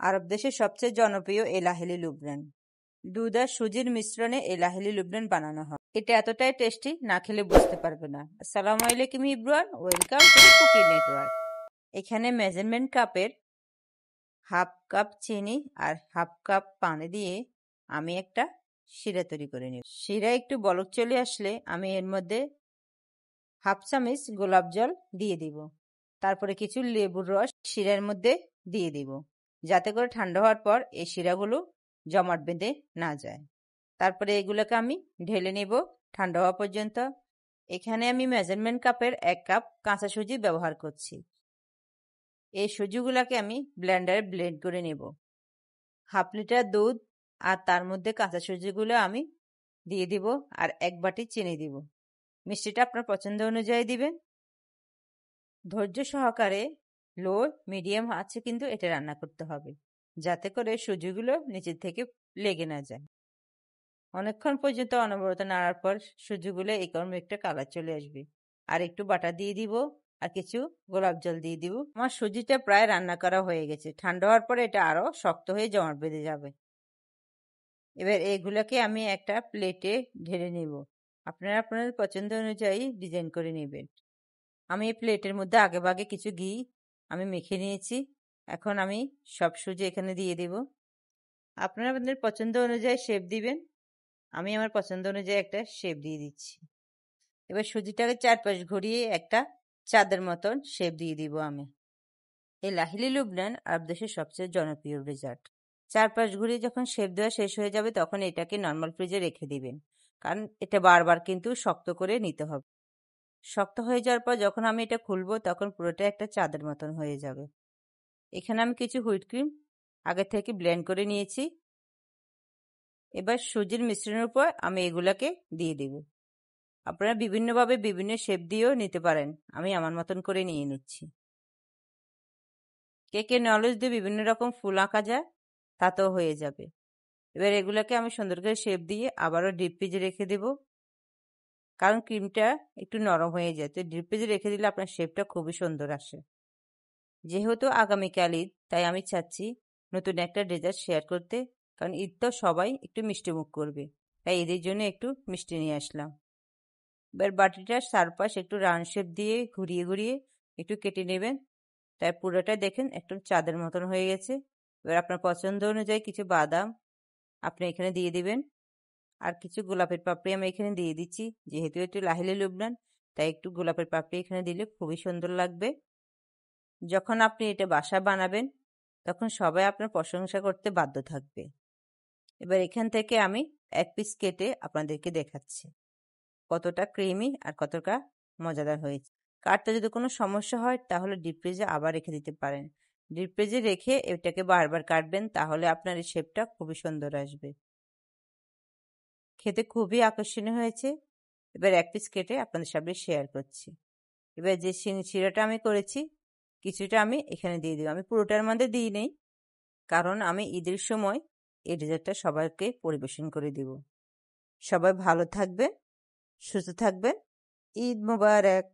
আরব দেশের সবচেয়ে জনপ্রিয় এলাহেলি লুবনান। দুধ আর সুজির মিশ্রণে এলাহেলি লুবনান বানানো হয়। এটা এতটাই টেস্টি, না খেলে বুঝতে পারবে না। আসসালামু আলাইকুম Ibran, welcome to cooking network. এখানে মেজারমেন্ট কাপের হাফ কাপ চিনি আর হাফ কাপ পানি দিয়ে আমি একটা শিরা তৈরি করে নিব। শিরা একটু বলক চলে আসলে আমি এর মধ্যে হাফ চামচ গোলাপ জল দিয়ে দিব। তারপরে কিছু লেবুর রস শিরার মধ্যে দিয়ে দিব, যাতে করে ঠান্ডা হওয়ার পর এই শিরাগুলো জমাট বেঁধে না যায়। তারপরে এগুলোকে আমি ঢেলে নেব ঠান্ডা হওয়া পর্যন্ত। এখানে আমি মেজারমেন্ট কাপের 1 কাপ কাঁচা সুজি ব্যবহার করছি। এই সুজিগুলোকে আমি ব্লেন্ডারে ব্লেন্ড করে নেব। হাফ লিটার দুধ আর তার মধ্যে কাঁচা সুজিগুলো আমি দিয়ে দিব, আর 1 বাটি চিনি দিব। মিষ্টিটা আপনার পছন্দ অনুযায়ী দিবেন। ধৈর্য সহকারে লো মিডিয়াম আছে কিন্তু এটা রান্না করতে হবে, যাতে করে সুজিগুলো নিচের থেকে লেগে না যায়। অনেকক্ষণ পর্যন্ত অনবরত নাড়ার পর সুজিগুলো এরকম একটা কালার চলে আসবে। আর একটু বাটার দিয়ে দিব, আর কিছু গোলাপ জল দিয়ে দিব। আমার সুজিটা প্রায় রান্না করা হয়ে গেছে। ঠান্ডা হওয়ার পরে এটা আরো শক্ত হয়ে জমাট বেঁধে যাবে। এবার এগুলোকে আমি একটা প্লেটে ঢেলে নিব। আপনারা আপনাদের পছন্দ অনুযায়ী ডিজাইন করে নেবেন। আমি এই প্লেটের মধ্যে আগে ভাগে কিছু ঘি আমি মেখে নিয়েছি। এখন আমি সব সুজি এখানে দিয়ে দিব। আপনারা আপনাদের পছন্দ অনুযায়ী শেপ দিবেন। আমি আমার পছন্দ অনুযায়ী একটা শেপ দিয়ে দিচ্ছি। এবার সুজিটাকে চারপাশ ঘুরিয়ে একটা চাঁদের মতন শেপ দিয়ে দিব আমি। এই লাহিলি লুবনান আরব দেশের সবচেয়ে জনপ্রিয় ডেজার্ট। চারপাশ ঘুরিয়ে যখন শেপ দেওয়া শেষ হয়ে যাবে তখন এটাকে নর্মাল ফ্রিজে রেখে দিবেন, কারণ এটা বারবার কিন্তু শক্ত করে নিতে হবে। শক্ত হয়ে যাওয়ার পর যখন আমি এটা খুলবো তখন পুরোটা একটা চাঁদের মতন হয়ে যাবে। এখানে আমি কিছু হুইট ক্রিম আগে থেকে ব্লেন্ড করে নিয়েছি। এবার সুজির মিশ্রণের উপর আমি এগুলাকে দিয়ে দিব। আপনারা বিভিন্নভাবে বিভিন্ন শেপ দিয়েও নিতে পারেন। আমি আমার মতন করে নিয়ে নিচ্ছি। কেকের নলেজ দিয়ে বিভিন্ন রকম ফুল আঁকা যায়, তাতেও হয়ে যাবে। এবার এগুলাকে আমি সুন্দর করে শেপ দিয়ে আবারও ডিপ ফ্রিজে রেখে দেব, কারণ ক্রিমটা একটু নরম হয়ে যায়। তো ডিপ ফ্রিজে রেখে দিলে আপনার শেপটা খুবই সুন্দর আসে। যেহেতু আগামীকাল ঈদ, তাই আমি চাচ্ছি নতুন একটা ডেজার্ট শেয়ার করতে, কারণ ঈদ তো সবাই একটু মিষ্টি মুখ করবে, তাই ঈদের জন্য একটু মিষ্টি নিয়ে আসলাম। এবার বাটিটার চারপাশ একটু রাউন্ড শেপ দিয়ে ঘুরিয়ে ঘুরিয়ে একটু কেটে নেবেন। তাই পুরোটা দেখেন একটু চাঁদের মতন হয়ে গেছে। এবার আপনার পছন্দ অনুযায়ী কিছু বাদাম আপনি এখানে দিয়ে দিবেন, আর কিছু গোলাপের পাপড়ি আমি এখানে দিয়ে দিচ্ছি। যেহেতু একটু লাহিলি লুবনান, তাই একটু গোলাপের পাপড়ি এখানে দিলে খুবই সুন্দর লাগবে। যখন আপনি এটা বাসায় বানাবেন তখন সবাই আপনার প্রশংসা করতে বাধ্য থাকবে। এবার এখান থেকে আমি 1 পিস কেটে আপনাদেরকে দেখাচ্ছি কতটা ক্রিমি আর কতটা মজাদার হয়েছে। কাটতে যদি কোনো সমস্যা হয় তাহলে ডিপ ফ্রিজে আবার রেখে দিতে পারেন। ডিপ ফ্রিজে রেখে এটাকে বারবার কাটবেন, তাহলে আপনার এই শেপটা খুবই সুন্দর আসবে। খেতে খুবই আকর্ষণীয় হয়েছে। এবার 1 পিস কেটে আপনাদের সামনে শেয়ার করছি। এবার যে শিরাটা আমি করেছি কিছুটা আমি এখানে দিয়ে দিব। আমি পুরোটার মধ্যে দিই নেই, কারণ আমি ঈদের সময় এই ডেজার্টটা সবাইকে পরিবেশন করে দিব। সবাই ভালো থাকবেন, সুস্থ থাকবেন। ঈদ মোবারক।